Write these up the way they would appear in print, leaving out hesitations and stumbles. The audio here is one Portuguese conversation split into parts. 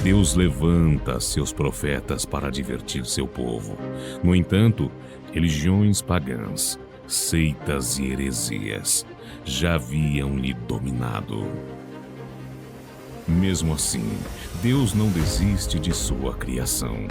Deus levanta seus profetas para advertir seu povo. No entanto, religiões pagãs, seitas e heresias já haviam lhe dominado. Mesmo assim, Deus não desiste de sua criação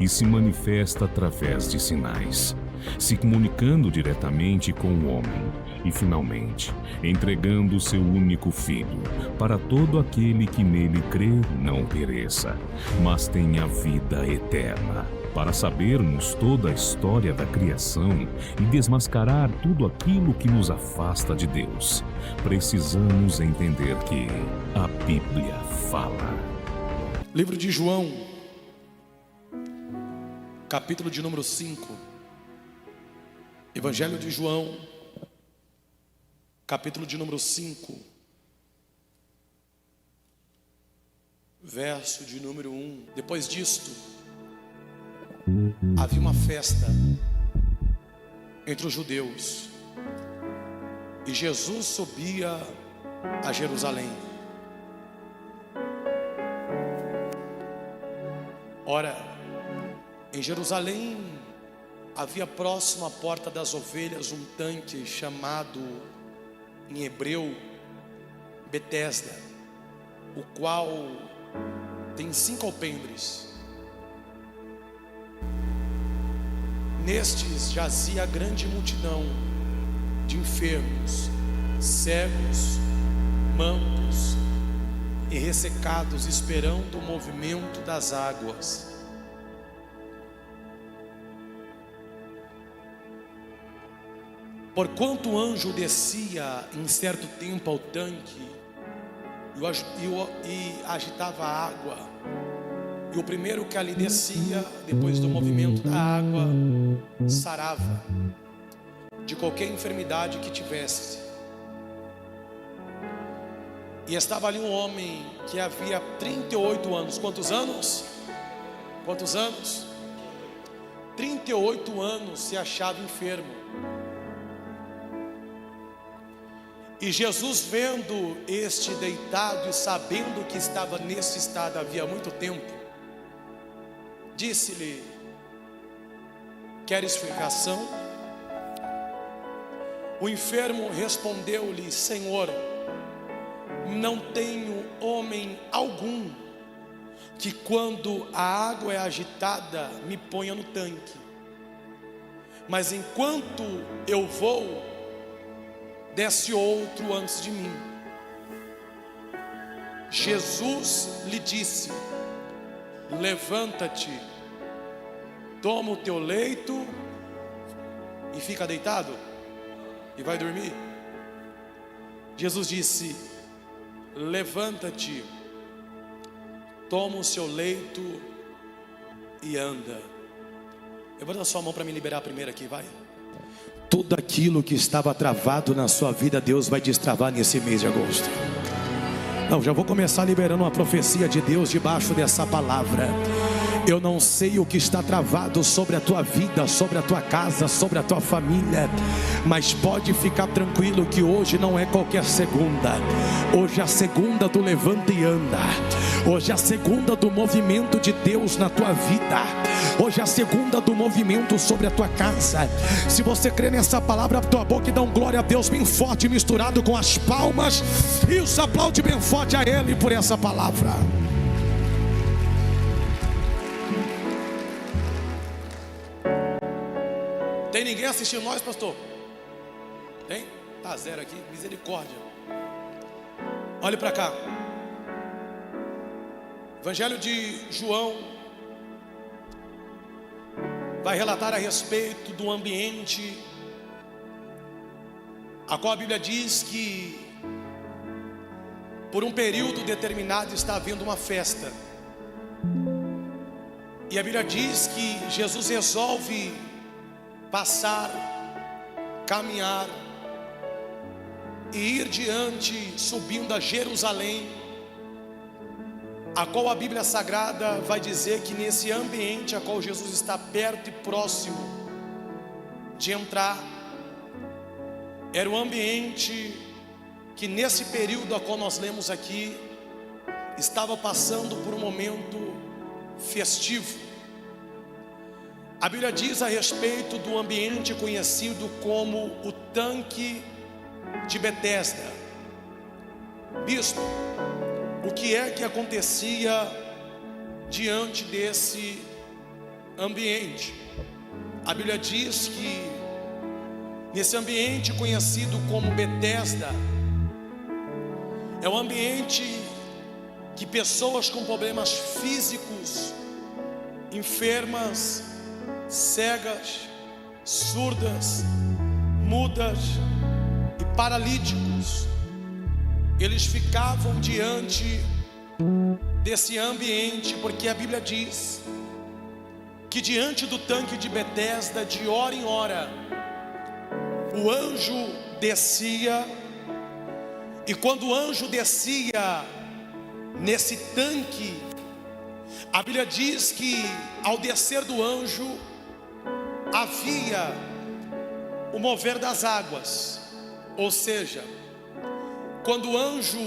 e se manifesta através de sinais, se comunicando diretamente com o homem e, finalmente, entregando seu único Filho para todo aquele que nele crê não pereça, mas tenha vida eterna. Para sabermos toda a história da criação e desmascarar tudo aquilo que nos afasta de Deus, precisamos entender que a Bíblia fala. Livro de João, capítulo de número 5. Evangelho de João, capítulo de número 5, verso de número 1. Depois disto, havia uma festa entre os judeus e Jesus subia a Jerusalém. Ora, em Jerusalém havia próximo à porta das ovelhas um tanque chamado em hebreu Betesda, o qual tem 5 alpendres. Nestes jazia grande multidão de enfermos, cegos, mancos e ressecados, esperando o movimento das águas. Porquanto o anjo descia em certo tempo ao tanque e agitava a água, e o primeiro que ali descia, depois do movimento da água, sarava de qualquer enfermidade que tivesse. E estava ali um homem que havia 38 anos. Quantos anos? Quantos anos? 38 anos se achava enfermo. E Jesus, vendo este deitado e sabendo que estava nesse estado havia muito tempo, disse-lhe: queres explicação? O enfermo respondeu-lhe: Senhor, não tenho homem algum que quando a água é agitada me ponha no tanque, mas enquanto eu vou, desce outro antes de mim. Jesus lhe disse: levanta-te, toma o teu leito e fica deitado, e vai dormir. Jesus disse: levanta-te, toma o seu leito e anda. Levanta a sua mão para me liberar primeiro aqui, vai. Tudo aquilo que estava travado na sua vida, Deus vai destravar nesse mês de agosto. Não, já vou começar liberando uma profecia de Deus debaixo dessa palavra. Eu não sei o que está travado sobre a tua vida, sobre a tua casa, sobre a tua família, mas pode ficar tranquilo que hoje não é qualquer segunda. Hoje é a segunda do levanta e anda. Hoje é a segunda do movimento de Deus na tua vida. Hoje é a segunda do movimento sobre a tua casa. Se você crê nessa palavra, a tua boca e dá um glória a Deus bem forte, misturado com as palmas, e os aplaude bem forte a Ele por essa palavra. Tem ninguém assistindo nós, pastor? Tem? Tá zero aqui, misericórdia. Olhe para cá. Evangelho de João vai relatar a respeito do ambiente a qual a Bíblia diz que por um período determinado está havendo uma festa. E a Bíblia diz que Jesus resolve passar, caminhar e ir diante, subindo a Jerusalém, a qual a Bíblia Sagrada vai dizer que nesse ambiente a qual Jesus está perto e próximo de entrar, era o ambiente que nesse período a qual nós lemos aqui, estava passando por um momento festivo. A Bíblia diz a respeito do ambiente conhecido como o tanque de Betesda. Bispo, o que é que acontecia diante desse ambiente? A Bíblia diz que nesse ambiente conhecido como Betesda, é um ambiente que pessoas com problemas físicos, enfermas, cegas, surdas, mudas e paralíticos, eles ficavam diante desse ambiente, porque a Bíblia diz que diante do tanque de Betesda, de hora em hora, o anjo descia, e quando o anjo descia nesse tanque, a Bíblia diz que ao descer do anjo havia o mover das águas, ou seja, quando o anjo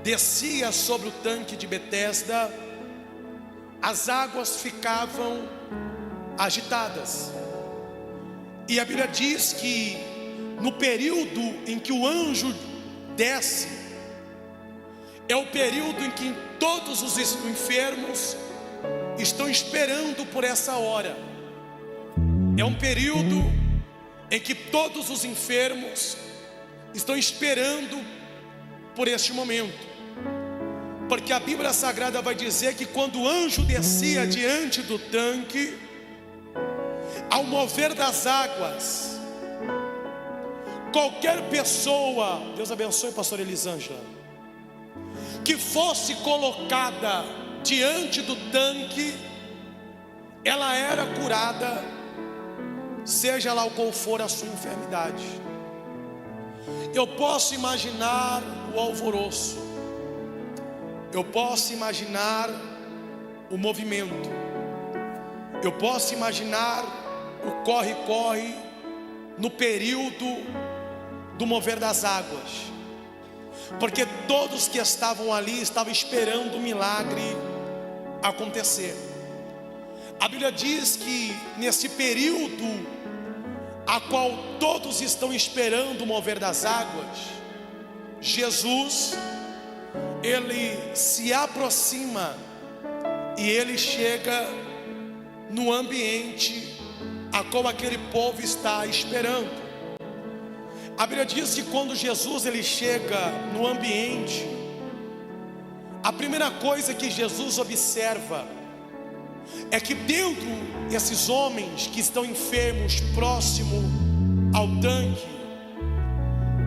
descia sobre o tanque de Betesda, as águas ficavam agitadas. E a Bíblia diz que no período em que o anjo desce, é o período em que todos os enfermos estão esperando por essa hora. É um período em que todos os enfermos estão esperando por este momento, porque a Bíblia Sagrada vai dizer que quando o anjo descia diante do tanque, ao mover das águas, qualquer pessoa, Deus abençoe pastor Elisângela, que fosse colocada diante do tanque, ela era curada, seja lá qual for a sua enfermidade. Eu posso imaginar o alvoroço, eu posso imaginar o movimento, eu posso imaginar o corre-corre no período do mover das águas, porque todos que estavam ali estavam esperando o milagre acontecer. A Bíblia diz que nesse período a qual todos estão esperando o mover das águas, Jesus, ele se aproxima e ele chega no ambiente a qual aquele povo está esperando. A Bíblia diz que quando Jesus ele chega no ambiente, a primeira coisa que Jesus observa é que dentro desses homens que estão enfermos próximo ao tanque,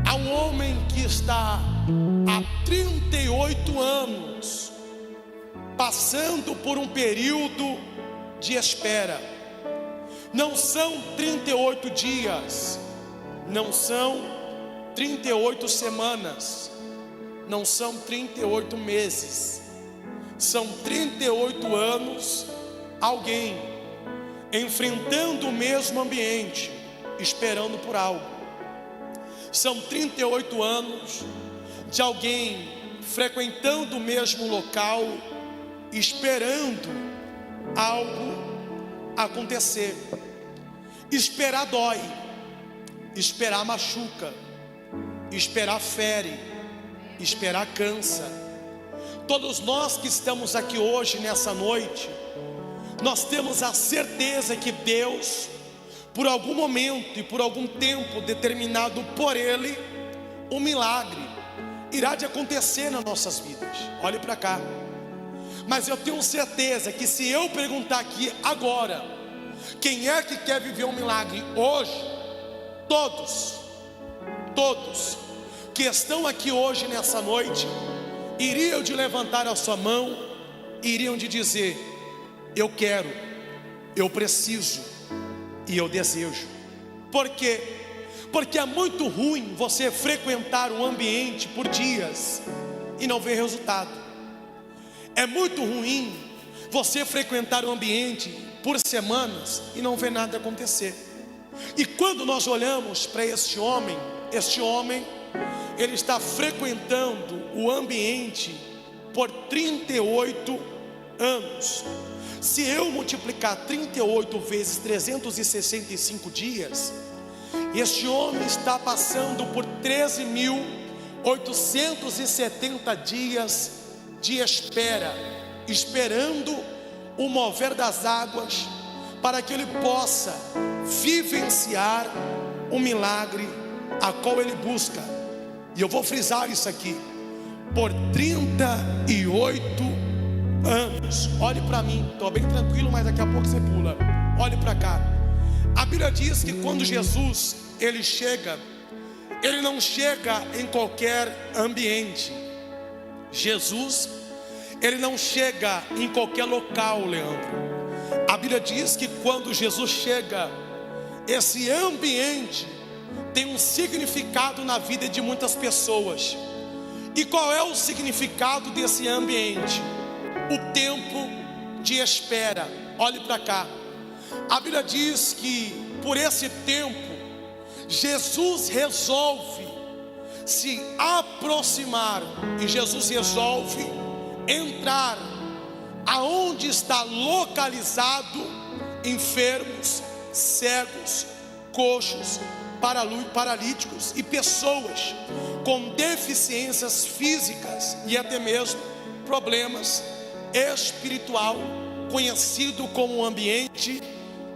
há um homem que está há 38 anos passando por um período de espera. Não são 38 dias, não são 38 semanas, não são 38 meses, são 38 anos alguém enfrentando o mesmo ambiente, esperando por algo. São 38 anos de alguém frequentando o mesmo local, esperando algo acontecer. Esperar dói, esperar machuca, esperar fere, esperar cansa. Todos nós que estamos aqui hoje, nessa noite, nós temos a certeza que Deus, por algum momento e por algum tempo determinado por Ele, um milagre irá de acontecer nas nossas vidas. Olhe para cá. Mas eu tenho certeza que se eu perguntar aqui agora, quem é que quer viver um milagre hoje, todos que estão aqui hoje nessa noite, iriam de levantar a sua mão, iriam de dizer: eu quero, eu preciso e eu desejo. Por quê? Porque é muito ruim você frequentar um ambiente por dias e não ver resultado. É muito ruim você frequentar um ambiente por semanas e não ver nada acontecer. E quando nós olhamos para este homem, ele está frequentando o ambiente por 38 anos. Se eu multiplicar 38 vezes 365 dias, este homem está passando por 13.870 dias de espera, esperando o mover das águas, para que ele possa vivenciar o milagre a qual ele busca. E eu vou frisar isso aqui: por 38 anos. Olhe para mim, estou bem tranquilo, mas daqui a pouco você pula. Olhe para cá. A Bíblia diz que quando Jesus ele chega, ele não chega em qualquer ambiente. Jesus, ele não chega em qualquer local, Leandro. A Bíblia diz que quando Jesus chega, esse ambiente tem um significado na vida de muitas pessoas. E qual é o significado desse ambiente? O tempo de espera. Olhe para cá. A Bíblia diz que por esse tempo Jesus resolve se aproximar, e Jesus resolve entrar aonde está localizado enfermos, cegos, coxos, paralíticos e pessoas com deficiências físicas e até mesmo problemas espiritual, conhecido como o ambiente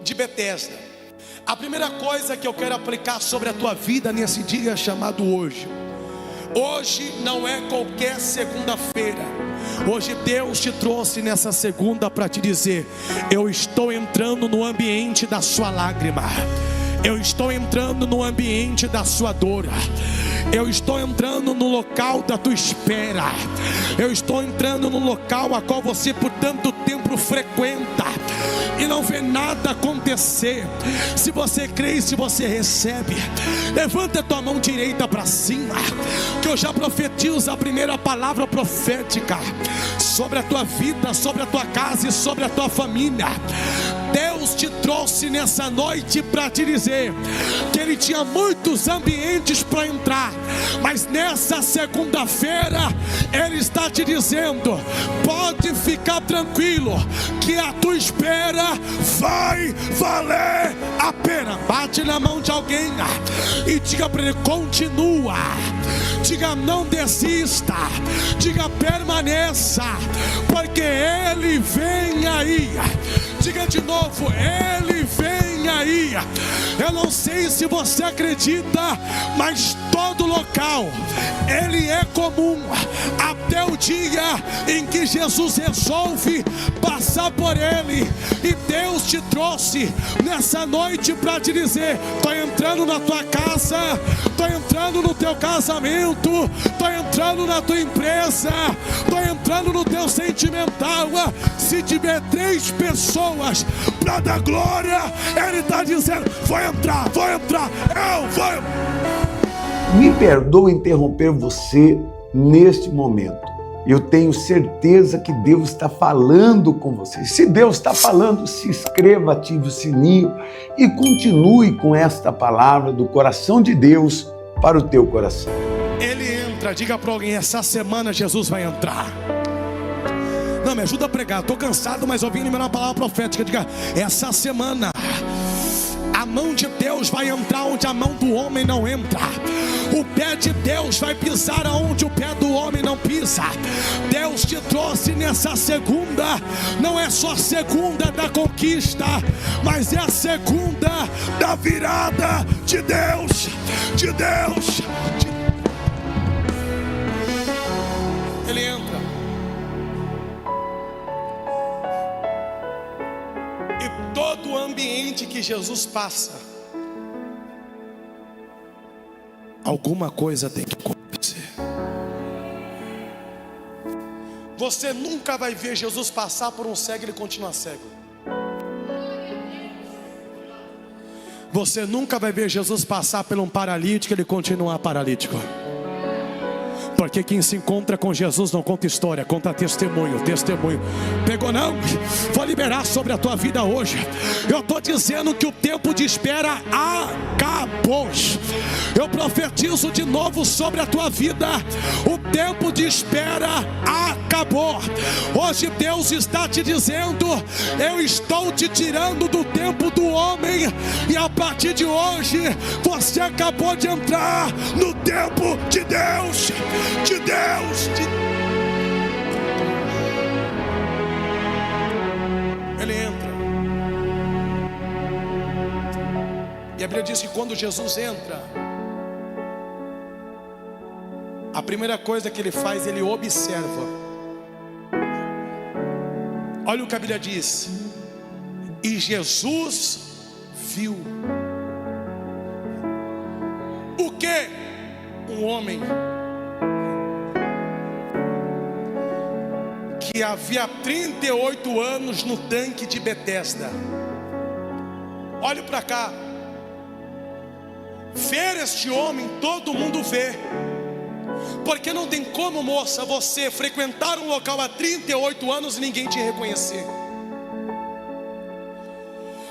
de Betesda. A primeira coisa que eu quero aplicar sobre a tua vida nesse dia chamado hoje. Hoje não é qualquer segunda-feira. Hoje Deus te trouxe nessa segunda para te dizer: eu estou entrando no ambiente da sua lágrima. Eu estou entrando no ambiente da sua dor. Eu estou entrando no local da tua espera. Eu estou entrando no local a qual você por tanto tempo frequenta e não vê nada acontecer. Se você crê e se você recebe, levanta a tua mão direita para cima, que eu já profetizo a primeira palavra profética sobre a tua vida, sobre a tua casa e sobre a tua família. Deus te trouxe nessa noite para te dizer que Ele tinha muitos ambientes para entrar, mas nessa segunda-feira Ele está te dizendo: pode ficar tranquilo, que a tua espera vai valer a pena. Bate na mão de alguém e diga para ele: continua. Diga: não desista. Diga: permaneça, porque Ele vem aí. Diga de novo: Ele vem aí. Eu não sei se você acredita, mas todo local ele é comum, até o dia em que Jesus resolve passar por ele. E Deus te trouxe nessa noite para te dizer: estou entrando na tua casa, estou entrando no teu casamento, estou entrando na tua empresa, estou entrando no teu sentimental. Se tiver 3 pessoas para dar glória, Ele está dizendo: vou entrar, eu vou. Me perdoe interromper você neste momento. Eu tenho certeza que Deus está falando com você. Se Deus está falando, se inscreva, ative o sininho e continue com esta palavra do coração de Deus para o teu coração. Ele entra. Diga para alguém: essa semana Jesus vai entrar. Não, me ajuda a pregar. Estou cansado, mas eu vim liberar uma palavra profética. Diga: essa semana a mão de Deus vai entrar onde a mão do homem não entra. O pé de Deus vai pisar aonde o pé do homem não pisa. Deus te trouxe nessa segunda. Não é só a segunda da conquista, mas é a segunda da virada de Deus. Ele entra. E todo o ambiente que Jesus passa, alguma coisa tem que acontecer. Você nunca vai ver Jesus passar por um cego e ele continuar cego. Você nunca vai ver Jesus passar por um paralítico e ele continuar paralítico. Porque quem se encontra com Jesus não conta história, conta testemunho, testemunho. Pegou não? Vou liberar sobre a tua vida hoje. Eu estou dizendo que o tempo de espera acabou. Eu profetizo de novo sobre a tua vida. O tempo de espera acabou. Hoje Deus está te dizendo: eu estou te tirando do tempo do homem, e a partir de hoje você acabou de entrar no tempo de Deus. De Deus. Ele entra. E a Bíblia diz que quando Jesus entra, a primeira coisa que ele faz, ele observa. Olha o que a Bíblia diz: e Jesus viu. O que? Um homem que havia 38 anos no tanque de Betesda. Olhe para cá. Ver este homem, todo mundo vê. Porque não tem como, moça, você frequentar um local há 38 anos e ninguém te reconhecer.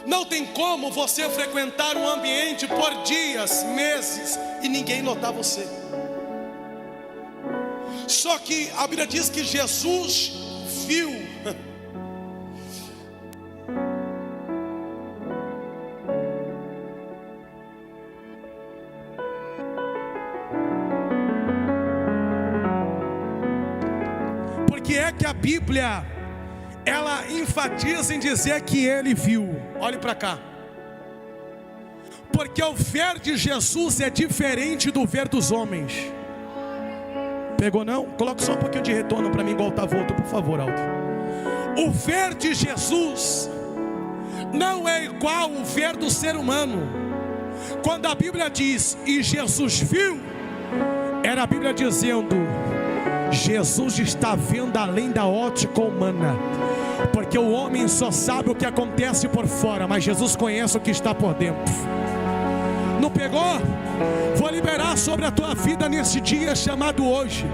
Não tem como você frequentar um ambiente por dias, meses e ninguém notar você. Só que a Bíblia diz que Jesus viu. Porque é que a Bíblia, ela enfatiza em dizer que ele viu. Olhe para cá. Porque o ver de Jesus é diferente do ver dos homens. Pegou não? Coloca só um pouquinho de retorno para mim, igual tá volta, por favor, Aldo. O ver de Jesus não é igual o ver do ser humano. Quando a Bíblia diz e Jesus viu, era a Bíblia dizendo: Jesus está vendo além da ótica humana. Porque o homem só sabe o que acontece por fora, mas Jesus conhece o que está por dentro. Não pegou? Vou liberar sobre a tua vida nesse dia chamado hoje.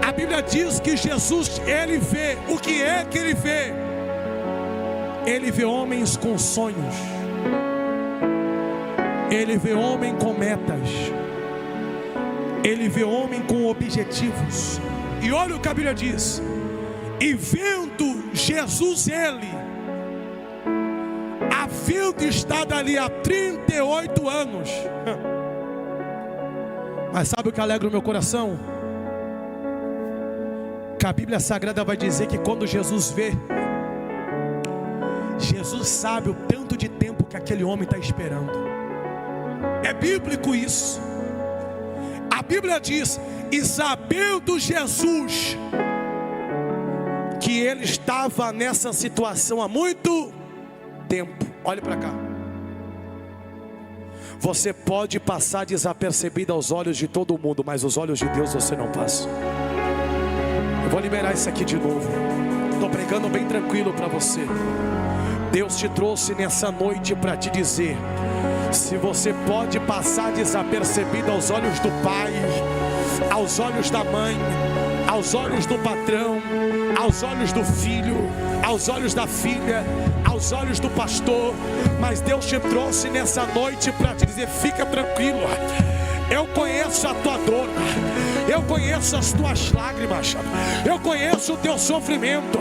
A Bíblia diz que Jesus, ele vê. O que é que ele vê? Ele vê homens com sonhos. Ele vê homem com metas. Ele vê homem com objetivos. E olha o que a Bíblia diz: e vendo Jesus ele, havendo estado ali há 38 anos. Mas sabe o que alegra o meu coração? Que a Bíblia Sagrada vai dizer que quando Jesus vê, Jesus sabe o tanto de tempo que aquele homem está esperando. É bíblico isso. A Bíblia diz: e sabendo Jesus que ele estava nessa situação há muito tempo. Olhe para cá. Você pode passar desapercebido aos olhos de todo mundo, mas os olhos de Deus você não passa. Eu vou liberar isso aqui de novo. Estou pregando bem tranquilo para você. Deus te trouxe nessa noite para te dizer: se você pode passar desapercebido aos olhos do pai, aos olhos da mãe, aos olhos do patrão, aos olhos do filho, aos olhos da filha, aos olhos do pastor, mas Deus te trouxe nessa noite para te dizer: fica tranquilo, eu conheço a tua dor, eu conheço as tuas lágrimas, eu conheço o teu sofrimento,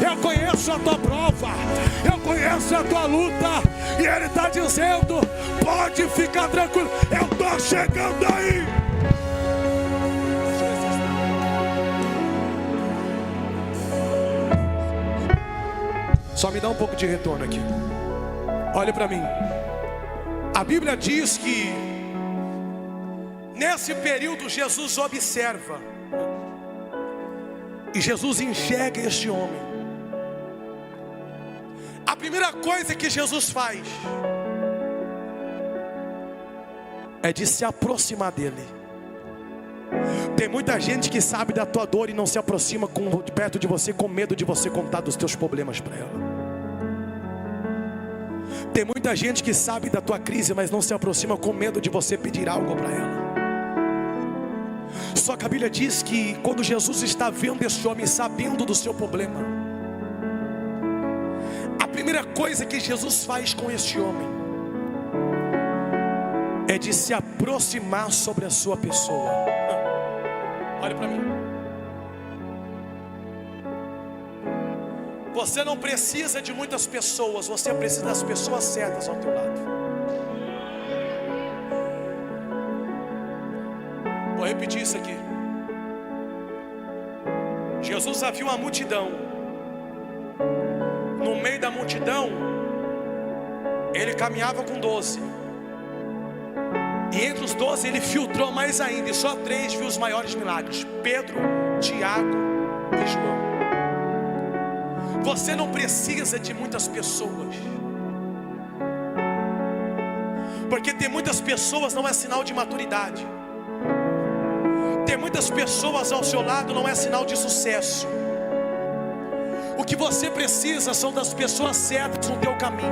eu conheço a tua prova, eu conheço a tua luta. E Ele está dizendo: pode ficar tranquilo, eu estou chegando aí. Só me dá um pouco de retorno aqui. Olha para mim. A Bíblia diz que nesse período Jesus observa. E Jesus enxerga este homem. A primeira coisa que Jesus faz é de se aproximar dele. Tem muita gente que sabe da tua dor e não se aproxima de perto de você, com medo de você contar dos teus problemas para ela. Tem muita gente que sabe da tua crise, mas não se aproxima com medo de você pedir algo para ela. Só que a Bíblia diz que quando Jesus está vendo este homem, sabendo do seu problema, a primeira coisa que Jesus faz com este homem é de se aproximar sobre a sua pessoa. Olha para mim. Você não precisa de muitas pessoas, você precisa das pessoas certas ao teu lado. Vou repetir isso aqui. Jesus havia uma multidão. No meio da multidão, ele caminhava com 12. E entre os 12 ele filtrou mais ainda. E só 3 viu os maiores milagres: Pedro, Tiago e João. Você não precisa de muitas pessoas, porque ter muitas pessoas não é sinal de maturidade. Ter muitas pessoas ao seu lado não é sinal de sucesso. O que você precisa são das pessoas certas no teu caminho.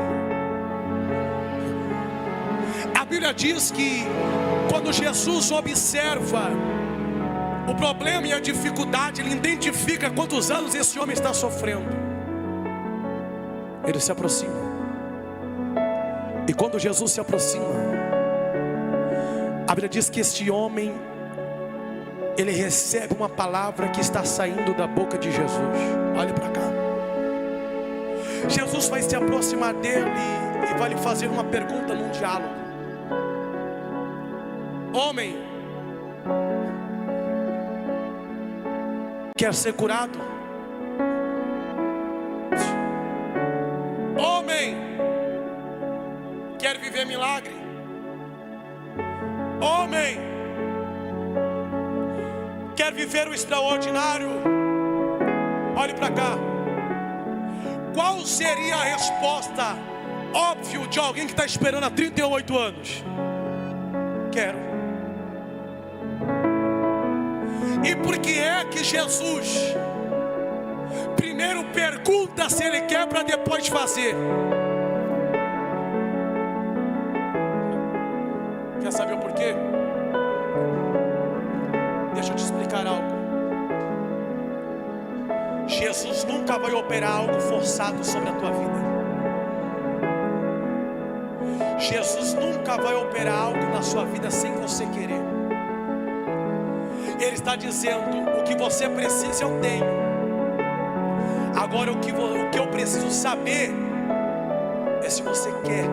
A Bíblia diz que quando Jesus observa o problema e a dificuldade, ele identifica quantos anos esse homem está sofrendo. Ele se aproxima. E quando Jesus se aproxima, a Bíblia diz que este homem, ele recebe uma palavra que está saindo da boca de Jesus. Olha para cá. Jesus vai se aproximar dele e vai lhe fazer uma pergunta num diálogo. Homem, quer ser curado? Homem, quer viver milagre? Homem, quer viver o extraordinário? Olhe para cá. Qual seria a resposta óbvia de alguém que está esperando há 38 anos? Quero. E por que é que Jesus primeiro pergunta se ele quer para depois fazer? Quer saber o porquê? Deixa eu te explicar algo. Jesus nunca vai operar algo forçado sobre a tua vida. Jesus nunca vai operar algo na sua vida sem você querer. Ele está dizendo: o que você precisa eu tenho. Agora o que eu preciso saber é se você quer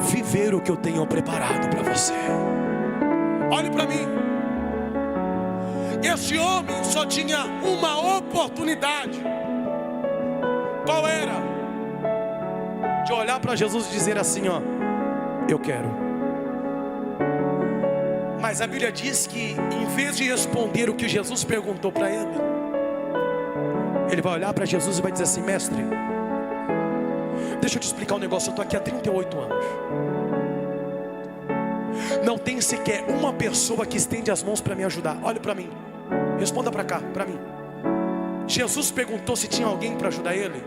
viver o que eu tenho preparado para você. Olhe para mim. Este homem só tinha uma oportunidade. Qual era? De olhar para Jesus e dizer assim: ó, eu quero. Mas a Bíblia diz que em vez de responder o que Jesus perguntou para ele, ele vai olhar para Jesus e vai dizer assim: mestre, deixa eu te explicar um negócio. Eu estou aqui há 38 anos. Não tem sequer uma pessoa que estende as mãos para me ajudar. Olhe para mim. Responda para cá, para mim. Jesus perguntou se tinha alguém para ajudar ele.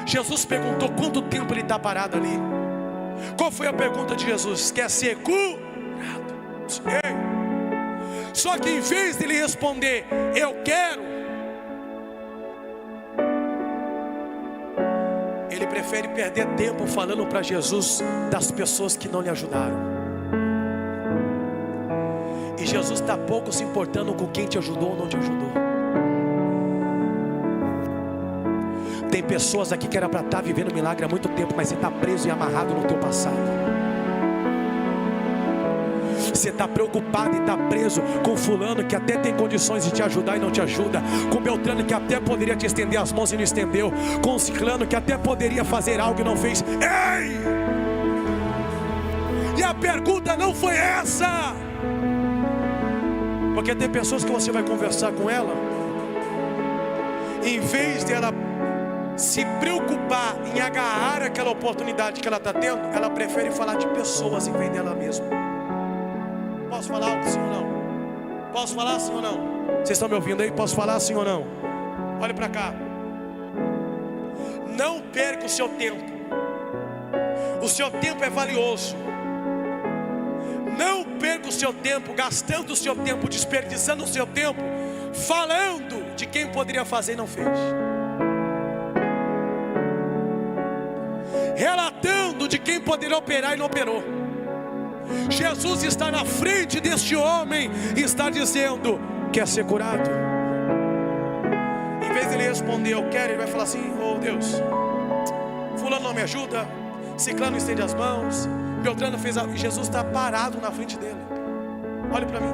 Jesus perguntou quanto tempo ele está parado ali. Qual foi a pergunta de Jesus? Quer ser curado? Ei. Só que em vez de ele responder eu quero, ele prefere perder tempo falando para Jesus das pessoas que não lhe ajudaram. E Jesus está pouco se importando com quem te ajudou ou não te ajudou. Tem pessoas aqui que era para estar vivendo milagre há muito tempo, mas você está preso e amarrado no teu passado. Você está preocupado e está preso com fulano que até tem condições de te ajudar e não te ajuda, com Beltrano que até poderia te estender as mãos e não estendeu, com Ciclano que até poderia fazer algo e não fez. Ei! E a pergunta não foi essa. Porque tem pessoas que você vai conversar com ela, em vez de ela se preocupar em agarrar aquela oportunidade que ela está tendo, ela prefere falar de pessoas em vez dela mesma. Posso falar algo sim ou não? Posso falar sim ou não? Vocês estão me ouvindo aí? Posso falar sim ou não? Olha para cá. Não perca o seu tempo. O seu tempo é valioso. Não perca o seu tempo, gastando o seu tempo, desperdiçando o seu tempo, falando de quem poderia fazer e não fez. Relatando de quem poderia operar e não operou. Jesus está na frente deste homem e está dizendo: quer ser curado? Em vez de ele responder, eu quero, ele vai falar assim: oh Deus, fulano não me ajuda, ciclano estende as mãos, Beltrano fez a... Jesus está parado na frente dele. Olha para mim.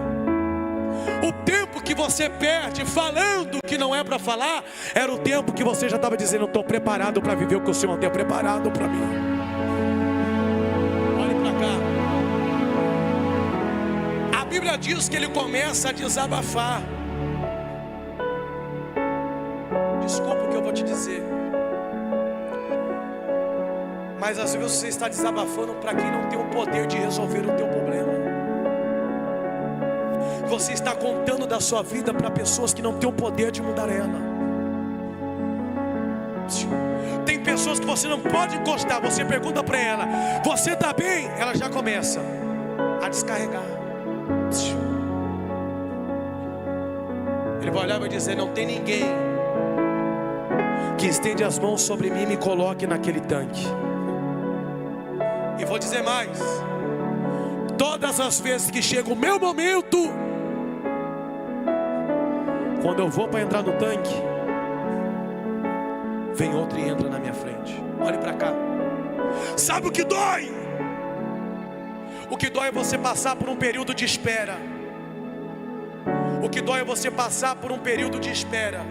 O tempo que você perde falando que não é para falar, era o tempo que você já estava dizendo: eu estou preparado para viver o que o Senhor tem preparado para mim. Olhe para cá. A Bíblia diz que ele começa a desabafar. Desculpa o que eu vou te dizer, mas às vezes você está desabafando para quem não tem o poder de resolver o teu problema. Você está contando da sua vida para pessoas que não têm o poder de mudar ela. Tem pessoas que você não pode encostar. Você pergunta para ela: você está bem? Ela já começa a descarregar. Ele vai olhar e vai dizer: não tem ninguém que estende as mãos sobre mim e me coloque naquele tanque. E vou dizer mais: todas as vezes que chega o meu momento, quando eu vou para entrar no tanque, vem outro e entra na minha frente. Olhe para cá. Sabe o que dói? O que dói é você passar por um período de espera. O que dói é você passar por um período de espera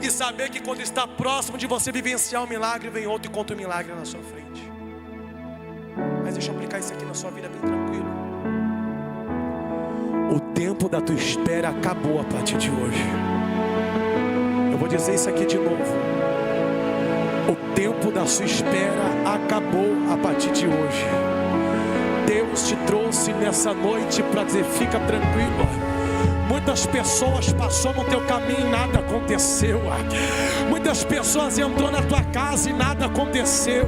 e saber que quando está próximo de você vivenciar um milagre, vem outro e conta o milagre na sua frente. Mas deixa eu aplicar isso aqui na sua vida bem tranquilo. O tempo da tua espera acabou a partir de hoje. Eu vou dizer isso aqui de novo. O tempo da sua espera acabou a partir de hoje. Deus te trouxe nessa noite para dizer: fica tranquilo. Muitas pessoas passou no teu caminho e nada aconteceu. Muitas pessoas entrou na tua casa e nada aconteceu.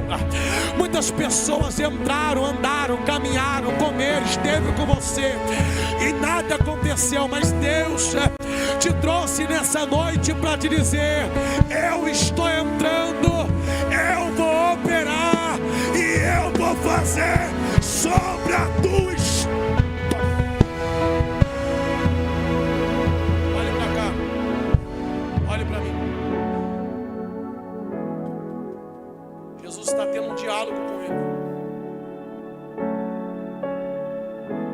Muitas pessoas entraram, andaram, caminharam, comeram, esteve com você e nada aconteceu. Mas Deus te trouxe nessa noite para te dizer: eu estou entrando, eu vou operar e eu vou fazer sobre a tua história. Está tendo um diálogo com ele.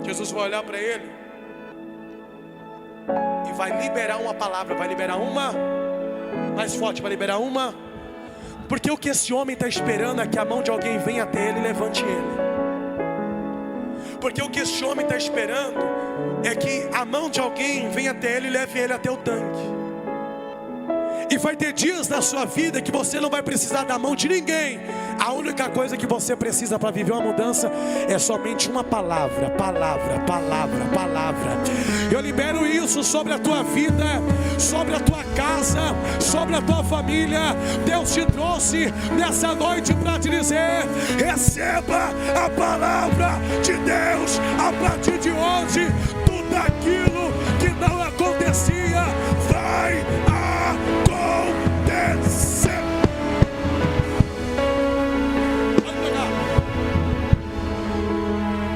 Jesus vai olhar para ele e vai liberar uma palavra. Vai liberar uma mais forte, vai liberar uma. Porque o que esse homem está esperando é que a mão de alguém venha até ele e levante ele. Porque o que esse homem está esperando é que a mão de alguém venha até ele e leve ele até o tanque. E vai ter dias na sua vida que você não vai precisar da mão de ninguém. A única coisa que você precisa para viver uma mudança é somente uma palavra, palavra, palavra, palavra. Eu libero isso sobre a tua vida, sobre a tua casa, sobre a tua família. Deus te trouxe nessa noite para te dizer: receba a palavra de Deus a partir de hoje. Tudo aquilo que não acontecia vai acontecer.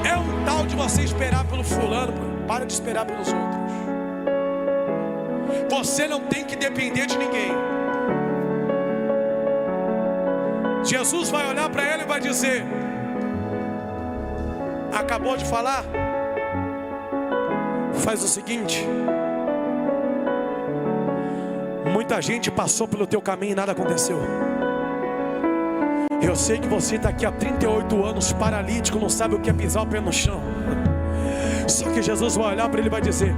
É um tal de você esperar pelo fulano. Para de esperar pelos outros. Você não tem que depender de ninguém. Jesus vai olhar para ele e vai dizer: acabou de falar? Faz o seguinte: muita gente passou pelo teu caminho e nada aconteceu. Eu sei que você está aqui há 38 anos paralítico, não sabe o que é pisar o pé no chão. Só que Jesus vai olhar para ele e vai dizer: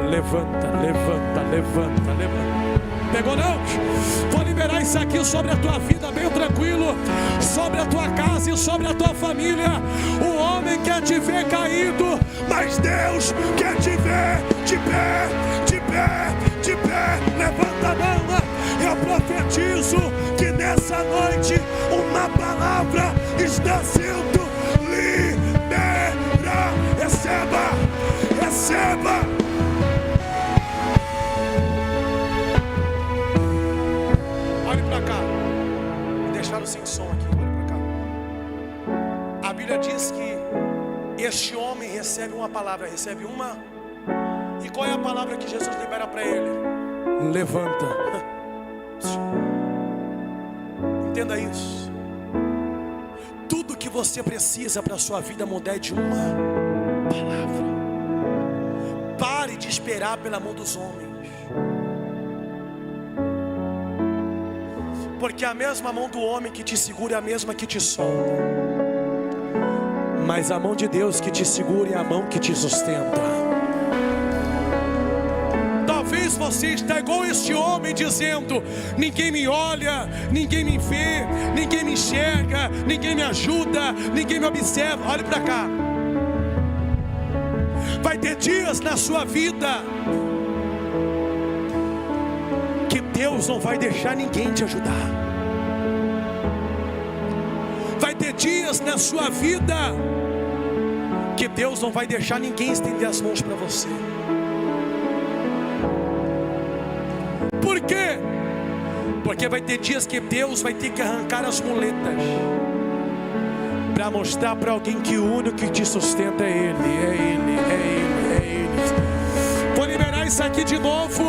levanta, levanta, levanta, levanta. Pegou não? Vou liberar isso aqui sobre a tua vida bem tranquilo, sobre a tua casa e sobre a tua família. O homem quer te ver caído, mas Deus quer te ver de pé, de pé, de pé. Levanta a mão. Eu profetizo que nessa noite uma palavra está sendo liberada. para cá. Me deixaram sem som aqui, olha para cá. A Bíblia diz que este homem recebe uma palavra, recebe uma. E qual é a palavra que Jesus libera para ele? Levanta. Entenda isso. Tudo que você precisa para a sua vida mudar é de uma palavra. Pare de esperar pela mão dos homens. Porque a mesma mão do homem que te segura é a mesma que te solta. Mas a mão de Deus que te segura é a mão que te sustenta. Talvez você está igual este homem dizendo: ninguém me olha, ninguém me vê, ninguém me enxerga, ninguém me ajuda, ninguém me observa. Olhe para cá. Vai ter dias na sua vida que Deus não vai deixar ninguém te ajudar. Vai ter dias na sua vida que Deus não vai deixar ninguém estender as mãos para você. Por quê? Porque vai ter dias que Deus vai ter que arrancar as muletas para mostrar para alguém que o único que te sustenta é Ele, é Ele, é Ele, é Ele. Vou liberar isso aqui de novo.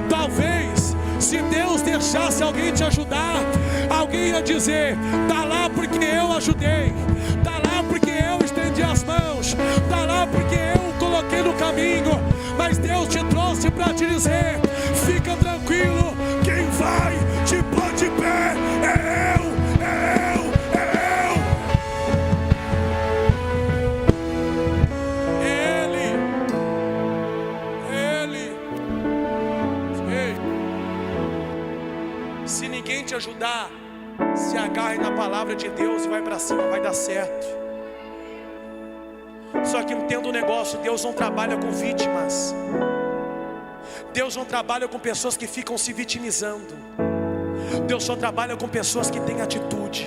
Talvez, se Deus deixasse alguém te ajudar, alguém ia dizer: tá lá porque eu ajudei, tá lá porque eu estendi as mãos, tá lá porque eu coloquei no caminho. Mas Deus te trouxe para te dizer: fica tranquilo, quem vai te pôr de pé é eu, é eu, é eu. Ele. Ei. Se ninguém te ajudar, se agarre na palavra de Deus e vai para cima, vai dar certo. Só que entenda um negócio: Deus não trabalha com vítimas. Deus não trabalha com pessoas que ficam se vitimizando. Deus só trabalha com pessoas que têm atitude.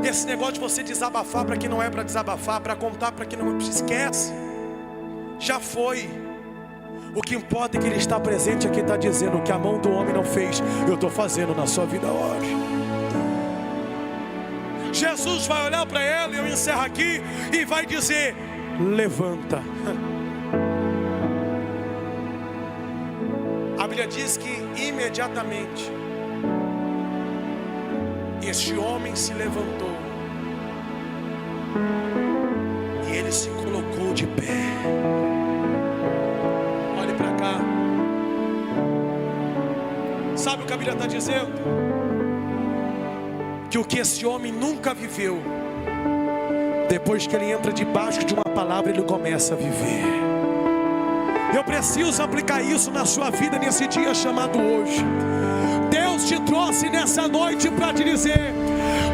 Esse negócio de você desabafar para quem não é para desabafar, para contar para quem não esquece, já foi. O que importa é que Ele está presente aqui, está dizendo: o que a mão do homem não fez, eu estou fazendo na sua vida hoje. Jesus vai olhar para ela, e eu encerro aqui, e vai dizer: levanta. A Bíblia diz que imediatamente este homem se levantou e ele se colocou de pé. Olhe para cá. Sabe o que a Bíblia está dizendo? Que o que esse homem nunca viveu, depois que ele entra debaixo de uma palavra, ele começa a viver. Eu preciso aplicar isso na sua vida nesse dia chamado hoje. Deus te trouxe nessa noite para te dizer: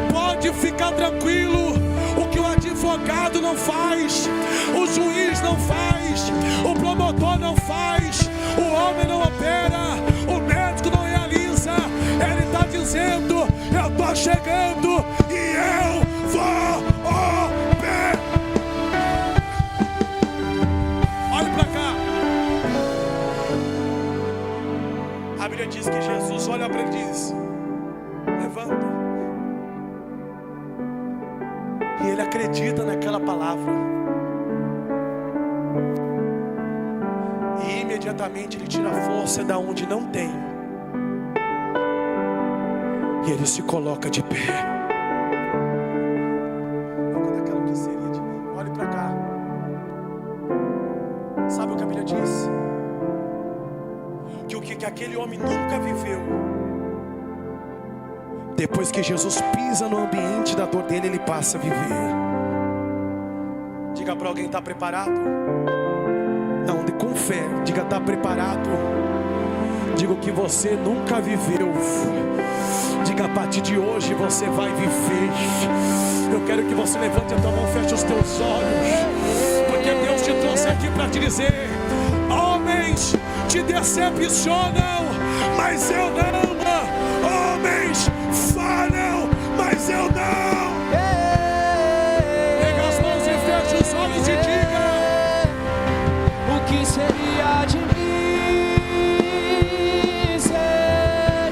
pode ficar tranquilo. O que o advogado não faz, o juiz não faz, o promotor não faz, o homem não opera, o médico não realiza. Ele está dizendo: eu estou chegando e eu vou operar. Olhe para cá. A Bíblia diz que Jesus olha para ele e diz: levanta. E ele acredita naquela palavra. E imediatamente ele tira a força da onde não tem. E ele se coloca de pé. Aquela que seria de mim. Olhe para cá. Sabe o que a Bíblia diz? Que o que aquele homem nunca viveu, depois que Jesus pisa no ambiente da dor dele, ele passa a viver. Diga para alguém: está preparado? Não, com fé. Diga: está preparado? Diga: o que você nunca viveu, diga: a partir de hoje você vai viver. Eu quero que você levante a tua mão, feche os teus olhos, porque Deus te trouxe aqui para te dizer: homens te decepcionam, mas eu não. Homens falham, mas eu não. Pega as mãos e feche os olhos e diga: o que seria de mim sem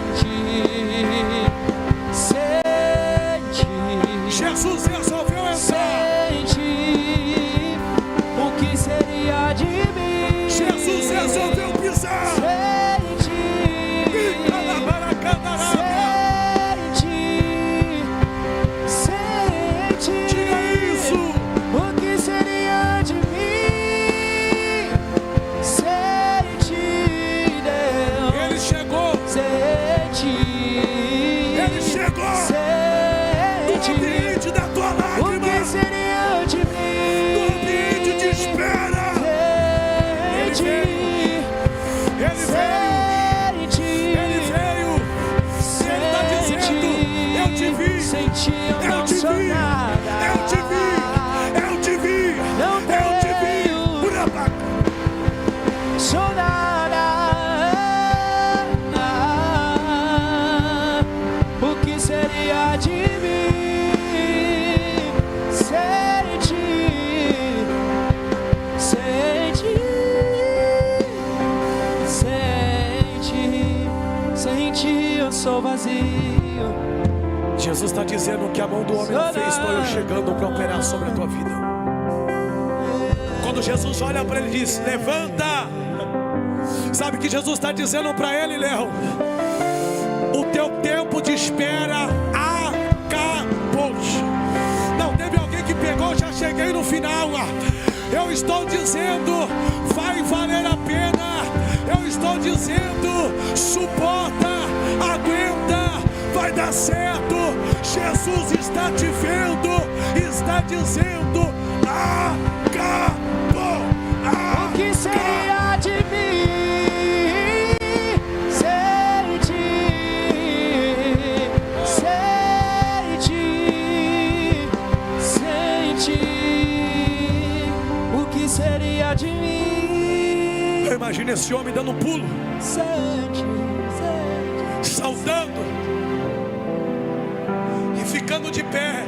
ti eu não sou nada. Eu te vi. Não tenho, sou nada. O que seria de mim sem ti? Sem ti, sem ti, sem ti eu sou vazio. Jesus está dizendo que a mão do homem não fez, estou eu chegando para operar sobre a tua vida. Quando Jesus olha para ele e diz: levanta. Sabe que Jesus está dizendo para ele, Léo? O teu tempo de espera acabou. Não teve alguém que pegou, já cheguei no final. Eu estou dizendo, vai valer a pena. Eu estou dizendo, suporta, aguenta, vai dar certo. Jesus está te vendo, está dizendo, acabou. O que seria de mim sem ti? Sem ti, sem ti. O que seria de mim? Eu imagino esse homem dando um pulo, Sem ti, saltando e ficando de pé.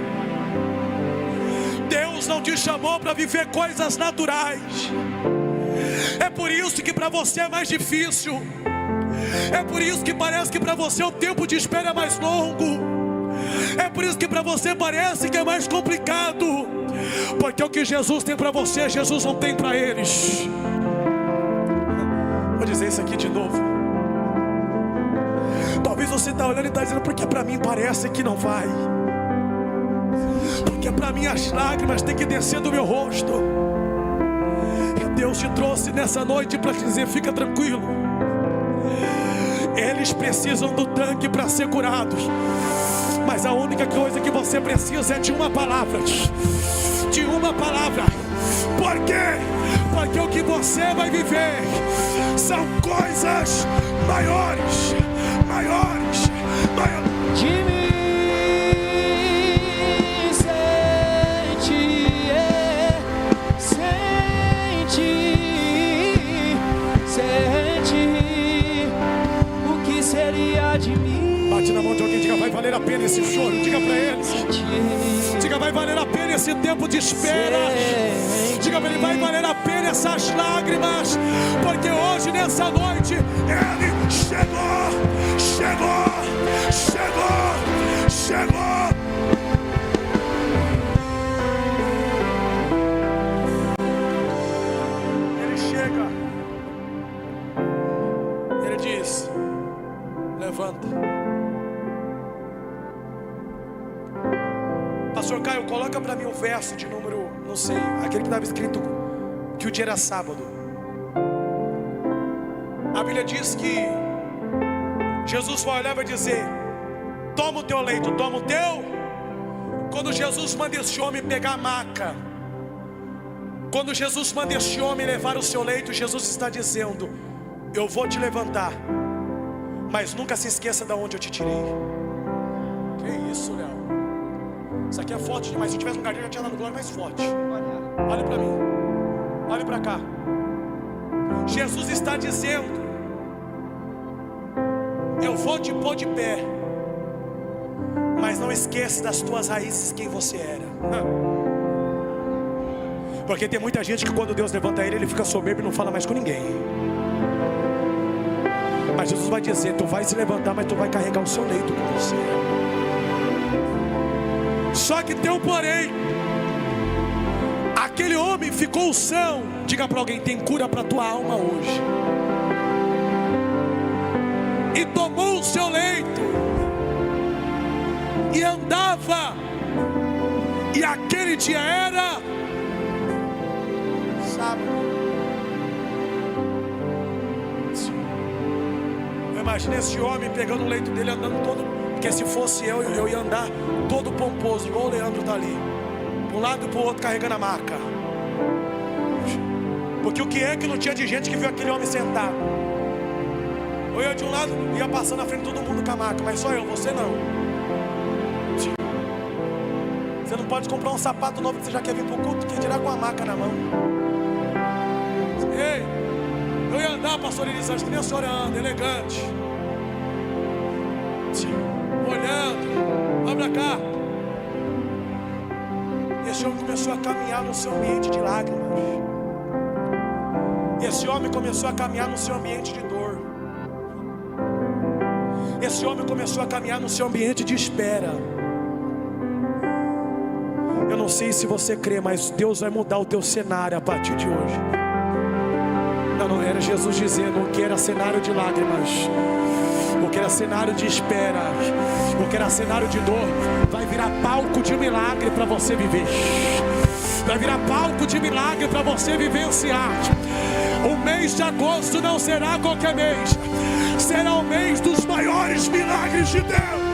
Deus não te chamou para viver coisas naturais. É por isso que para você é mais difícil. É por isso que parece que para você o tempo de espera é mais longo. É por isso que para você parece que é mais complicado. Porque o que Jesus tem para você, Jesus não tem para eles. Vou dizer isso aqui de novo. Talvez você está olhando e está dizendo: porque para mim parece que não vai. Porque para mim as lágrimas têm que descer do meu rosto. E Deus te trouxe nessa noite para te dizer: fica tranquilo. Eles precisam do tanque para ser curados. Mas a única coisa que você precisa é de uma palavra. De uma palavra. Por quê? Porque o que você vai viver são coisas maiores. Maiores. Maiores. de mim. De mim. Bate na mão de alguém, diga: vai valer a pena esse choro. Diga para eles, diga: vai valer a pena esse tempo de espera. Diga para ele: vai valer a pena essas lágrimas. Porque hoje, nessa noite, ele chegou. Ele chega. Ele diz: levanta. Pastor Caio, coloca para mim o verso de número, não sei, aquele que estava escrito que o dia era sábado. A Bíblia diz que Jesus vai olhar e vai dizer: toma o teu leito, toma o teu. Quando Jesus manda esse homem pegar a maca, quando Jesus manda este homem levar o seu leito, Jesus está dizendo: eu vou te levantar, mas nunca se esqueça de onde eu te tirei. Que isso, Léo? Isso aqui é forte demais. Se eu tivesse um lugar, eu já tinha dado glória mais forte. Olha para mim. Olha para cá. Jesus está dizendo: eu vou te pôr de pé, mas não esqueça das tuas raízes, quem você era. Porque tem muita gente que quando Deus levanta ele fica soberbo e não fala mais com ninguém. Mas Jesus vai dizer: tu vai se levantar, mas tu vai carregar o seu leito com você. Só que tem um porém. Aquele homem ficou são. Diga para alguém: tem cura para tua alma hoje. E tomou o seu leito e andava. E aquele dia era sábado. Imagina esse homem pegando o leito dele, andando todo. Porque se fosse eu ia andar todo pomposo, igual o Leandro está ali, para um lado e para o outro, carregando a maca. Porque o que é que não tinha de gente que viu aquele homem sentado? Eu ia de um lado, ia passando na frente de todo mundo com a maca, mas só eu, você não. Você não pode comprar um sapato novo que você já quer vir para o culto, que dirá com a maca na mão. Ei, eu ia andar, pastor Elisângela, que nem a senhora anda, elegante, olhando, olha pra cá. E esse homem começou a caminhar no seu ambiente de lágrimas. E esse homem começou a caminhar no seu ambiente de dor. Esse homem começou a caminhar no seu ambiente de espera. Eu não sei se você crê, mas Deus vai mudar o teu cenário a partir de hoje. Não era Jesus dizendo o que era cenário de lágrimas, o que era cenário de espera, o que era cenário de dor, vai virar palco de milagre para você viver. Vai virar palco de milagre para você vivenciar. O mês de agosto não será qualquer mês, será o mês dos maiores milagres de Deus.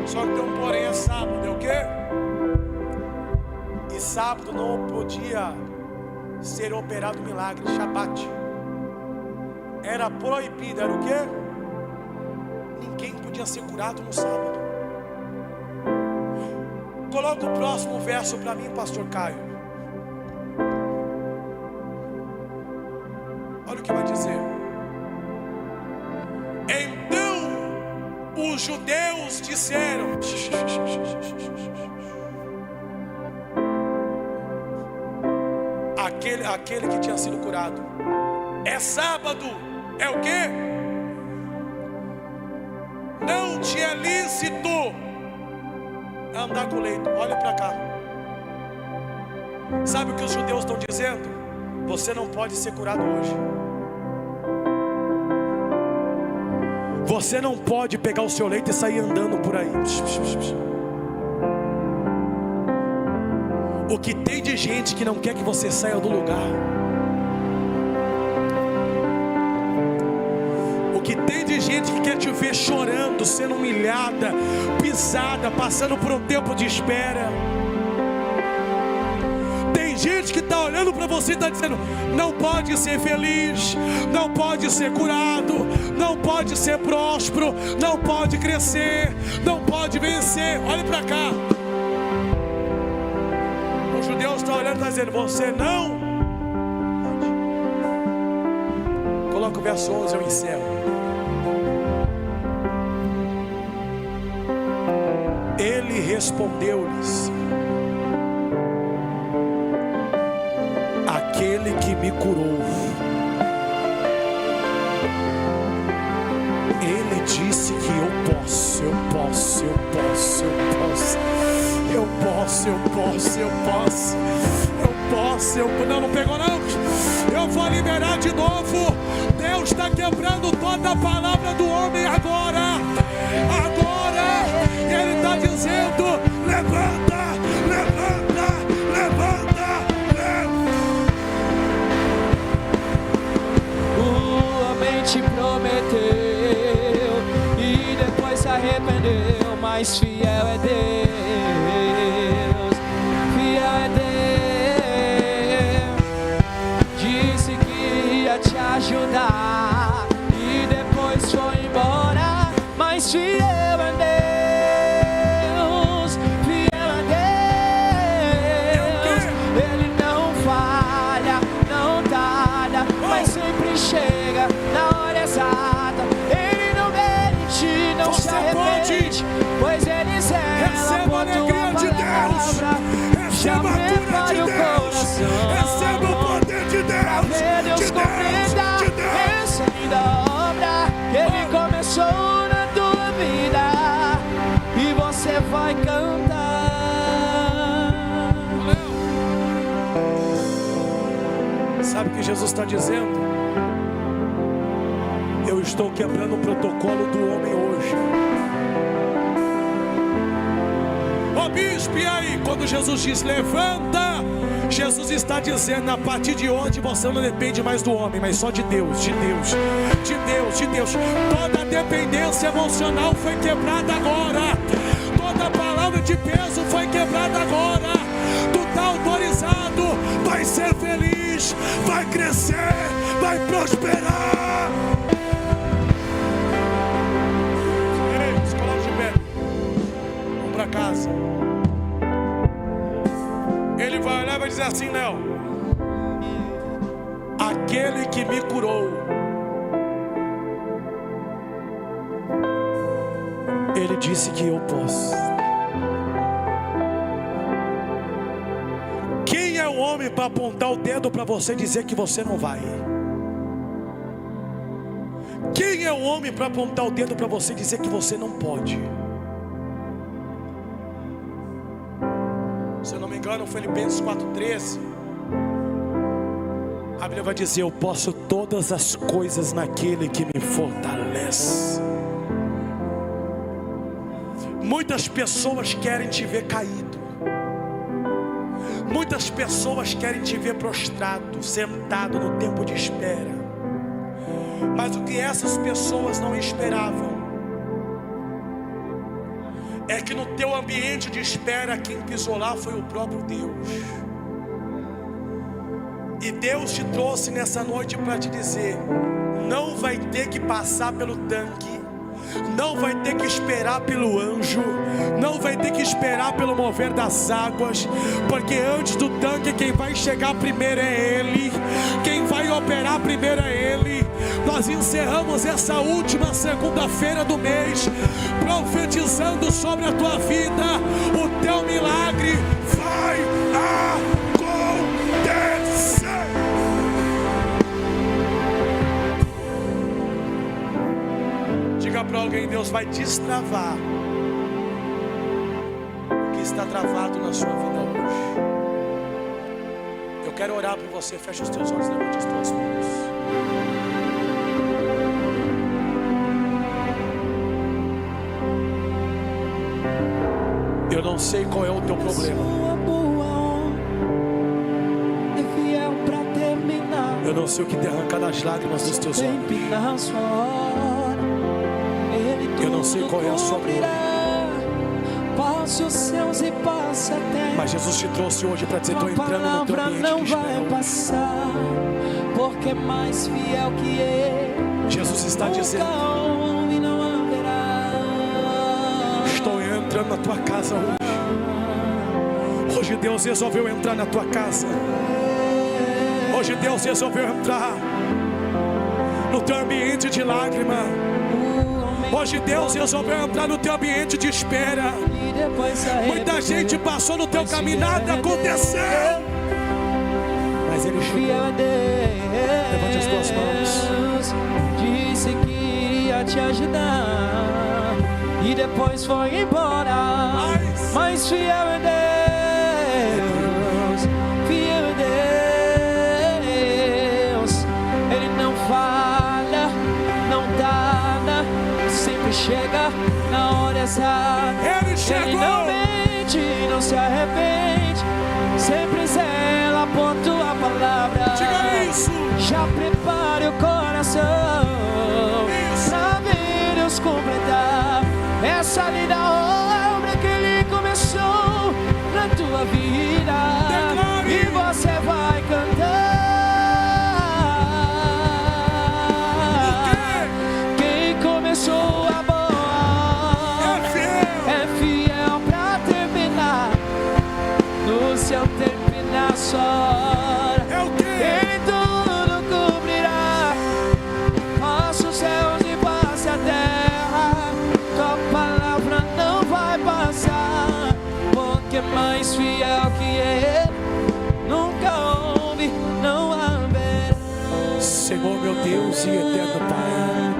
Só que tem um porém, é sábado, é o quê? E sábado não podia ser operado milagre, Shabat. Era proibido, era o quê? Ninguém podia ser curado no sábado. Coloca o próximo verso para mim, pastor Caio. Olha o que vai dizer. Então os judeus disseram: aquele que tinha sido curado, é sábado, é o quê? Não te é lícito andar com leito. Olha para cá. Sabe o que os judeus estão dizendo? Você não pode ser curado hoje. Você não pode pegar o seu leito e sair andando por aí. O que tem de gente que não quer que você saia do lugar. O que tem de gente que quer te ver chorando, sendo humilhada, pisada, passando por um tempo de espera. Tem gente que está olhando para você e está dizendo: não pode ser feliz, não pode ser curado, não pode ser próspero, não pode crescer, não pode vencer. Olha para cá. Os judeus estão olhando e estão dizendo: você não pode. Coloca o verso 11, eu encerro. Ele respondeu-lhes: aquele que me curou, ele disse que eu posso. Não pegou não? Eu vou liberar de novo. Deus está quebrando toda a palavra do homem agora. E Ele está dizendo: levanta. O homem te prometeu e depois se arrependeu, mas fiel é Deus. Disse que ia te ajudar e depois foi embora, mas fiel é Deus. Ele não falha, não tarda, mas sempre chega na hora exata. Ele não mente, não se arrepende, pois Ele zela por tua palavra. Receba a cura de Deus, receba o poder de Deus, Recebe a obra que Ele começou na tua vida, e você vai cantar. Sabe o que Jesus está dizendo? Eu estou quebrando o protocolo do homem hoje. Ô bispo, e aí? Quando Jesus diz levanta, Jesus está dizendo: a partir de hoje você não depende mais do homem, mas só de Deus, de Deus. Toda dependência emocional foi quebrada agora. Toda palavra de peso foi quebrada agora. Tu está autorizado, vai ser feliz, vai crescer, vai prosperar. assim, Léo. Aquele que me curou, Ele disse que eu posso. Quem é o homem para apontar o dedo para você e dizer que você não vai? Quem é o homem para apontar o dedo para você e dizer que você não pode? Se eu não me engano, Filipenses 4,13, a Bíblia vai dizer: eu posso todas as coisas naquele que me fortalece. Muitas pessoas querem te ver caído. Muitas pessoas querem te ver prostrado, sentado no tempo de espera. Mas o que essas pessoas não esperavam é que no teu ambiente de espera, quem pisou lá foi o próprio Deus. E Deus te trouxe nessa noite para te dizer: não vai ter que passar pelo tanque, não vai ter que esperar pelo anjo, não vai ter que esperar pelo mover das águas, porque antes do tanque quem vai chegar primeiro é Ele, quem vai operar primeiro é Ele. Nós encerramos essa última segunda-feira do mês profetizando sobre a tua vida: o teu milagre vai acontecer. Diga para alguém: Deus vai destravar o que está travado na sua vida hoje. Eu quero orar por você. Fecha os teus olhos, levante as tuas mãos. Eu não sei qual é o teu problema. Eu não sei o que te arranca das lágrimas dos teus olhos. Eu não sei qual é a sua dor. Mas Jesus te trouxe hoje para dizer: estou entrando no teu ambiente de espera. Porque mais fiel que Ele, Jesus está dizendo: estou entrando na tua casa hoje. Hoje Deus resolveu entrar na tua casa. Hoje Deus resolveu entrar no teu ambiente de lágrima. Hoje Deus resolveu entrar no teu ambiente de espera. Muita gente passou no teu caminho, nada aconteceu, mas Ele chegou. Levante as tuas mãos. Disse que iria te ajudar e depois foi embora. Mas fiel é Deus, fiel é Deus. Ele não falha, não tarda, sempre chega na hora exata. Ele chegou. Ele não mente, não se arrepende, sempre zela por tua palavra. Diga isso. Já prepare o coração pra ver Deus completar essa linda obra que Ele começou na tua vida. Declare. E você vai cantar. Quem começou a boa é fiel pra terminar no seu tempo e na sua hora. Ele tudo cumprirá. Passa os céus e passa a terra, tua palavra não vai passar, porque mais fiel que Ele nunca houve, não haverá. Senhor meu Deus e eterno Pai,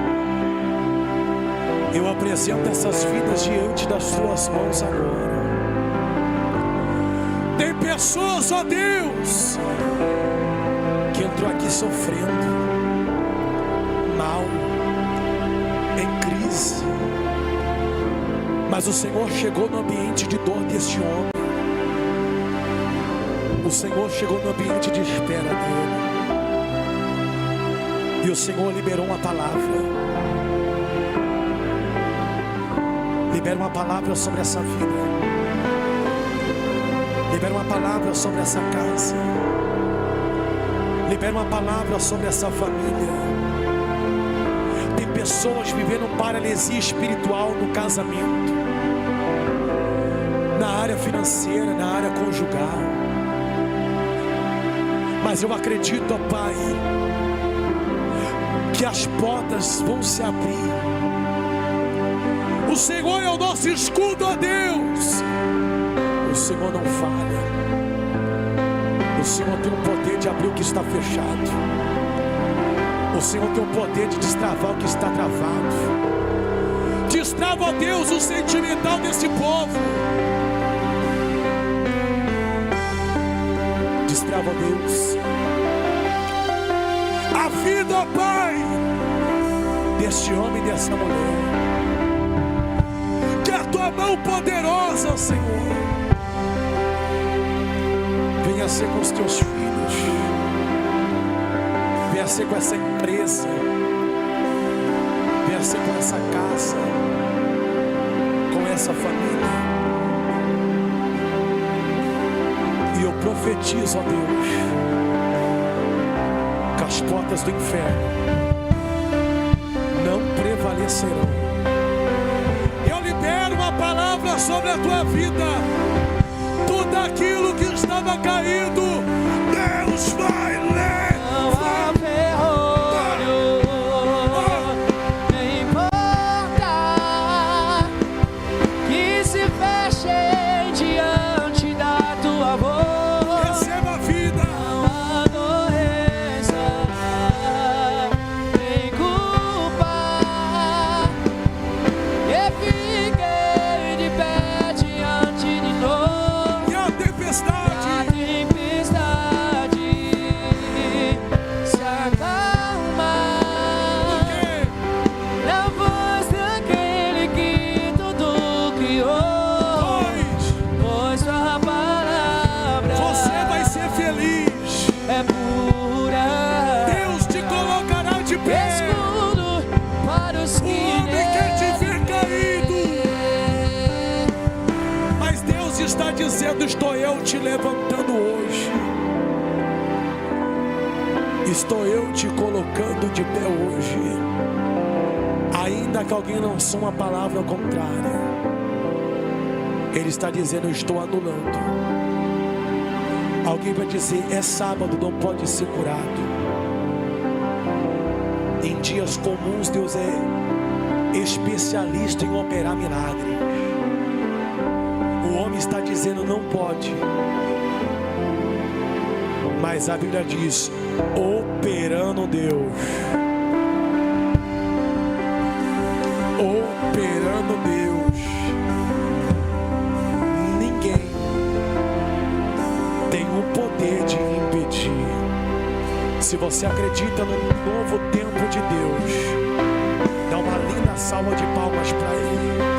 eu apresento essas vidas diante das tuas mãos agora. Tem pessoas, ó Deus, que entrou aqui sofrendo, mal, em crise, mas o Senhor chegou no ambiente de dor deste homem. O Senhor chegou no ambiente de espera dele, e o Senhor liberou uma palavra. Libera uma palavra sobre essa vida. Libera uma palavra sobre essa casa. Libera uma palavra sobre essa família. Tem pessoas vivendo paralisia espiritual no casamento, na área financeira, na área conjugal. Mas eu acredito, ó Pai, que as portas vão se abrir. O Senhor é o nosso escudo, ó Deus. O Senhor não falha. O Senhor tem o poder de abrir o que está fechado. O Senhor tem o poder de destravar o que está travado. Destrava, ó Deus, o sentimental desse povo. Destrava, ó Deus, a vida, ó Pai, deste homem e dessa mulher. Que a tua mão poderosa, ó Senhor, venha ser com os teus filhos, venha ser com essa empresa, venha ser com essa casa, com essa família. E eu profetizo, ó Deus, que as portas do inferno não prevalecerão. Eu libero uma palavra sobre a tua vida. Tudo aquilo que estava caído, Deus vai levar. Dizendo, estou eu te levantando hoje. Estou eu te colocando de pé hoje. Ainda que alguém lançou uma palavra contrária, Ele está dizendo, eu estou anulando. Alguém vai dizer, é sábado, não pode ser curado. Em dias comuns Deus é especialista em operar milagre. O homem está dizendo não pode, mas a Bíblia diz, operando Deus, operando Deus, ninguém tem o poder de impedir. Se você acredita no novo tempo de Deus, dá uma linda salva de palmas para Ele.